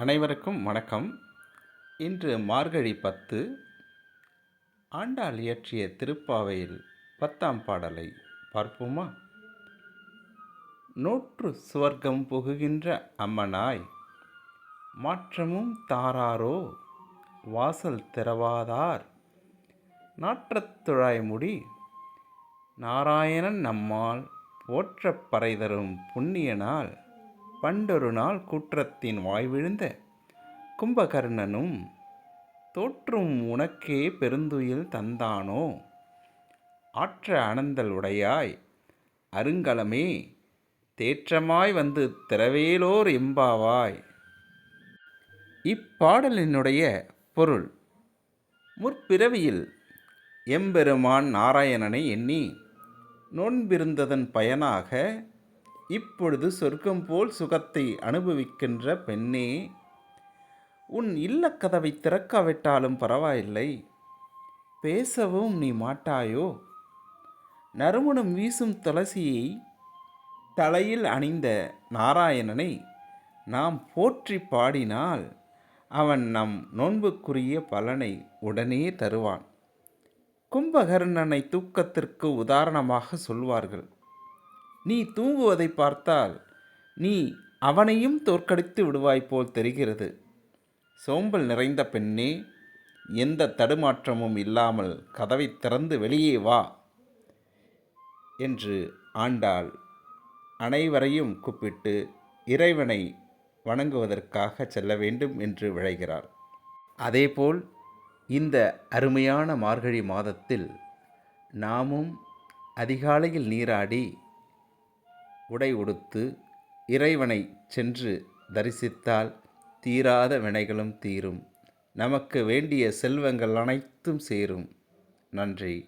அனைவருக்கும் வணக்கம். இன்று மார்கழி 10. ஆண்டாள் இயற்றிய திருப்பாவையில் 10ஆம் பாடலை பார்ப்போமா? நோற்று சுவர்க்கம் புகுகின்ற அம்மனாய் மாற்றமும் தாராரோ வாசல் திறவாதார் நாற்றத் துழாய்முடி நாராயணன் நம்மால் போற்றப் பறைதரும் புண்ணிய நாள் பண்டொரு நாள் கூற்றத்தின் வாய்விழுந்த கும்பகர்ணனும் தோற்றும் உனக்கே பெருந்துயில் தந்தானோ ஆற்ற அனந்தல் உடையாய் அருங்கலமே தேற்றமாய் வந்து திறவேலோர் எம்பாவாய். இப்பாடலினுடைய பொருள்: முற்பிறவியில் எம்பெருமான் நாராயணனை எண்ணி நோன்பிருந்ததன் பயனாக இப்பொழுது சொர்க்கம் போல் சுகத்தை அனுபவிக்கின்ற பெண்ணே, உன் இல்லக்கதவை திறக்காவிட்டாலும் பரவாயில்லை, பேசவும் நீ மாட்டாயோ? நறுமணம் வீசும் துளசியை தலையில் அணிந்த நாராயணனை நாம் போற்றி பாடினால் அவன் நம் நோன்புக்குரிய பலனை உடனே தருவான். கும்பகர்ணனை தூக்கத்திற்கு உதாரணமாக சொல்வார்கள். நீ தூங்குவதை பார்த்தால் நீ அவனையும் தோற்கடித்து விடுவாய் போல் தெரிகிறது. சோம்பல் நிறைந்த பெண்ணே, எந்த தடுமாற்றமும் இல்லாமல் கதவை திறந்து வெளியே வா என்று ஆண்டாள் அனைவரையும் கூப்பிட்டு இறைவனை வணங்குவதற்காக செல்ல வேண்டும் என்று விழைகிறார். அதேபோல் இந்த அருமையான மார்கழி மாதத்தில் நாமும் அதிகாலையில் நீராடி உடை உடுத்து இறைவனை சென்று தரிசித்தால் தீராத வினைகளும் தீரும். நமக்கு வேண்டிய செல்வங்கள் அனைத்தும் சேரும். நன்றி.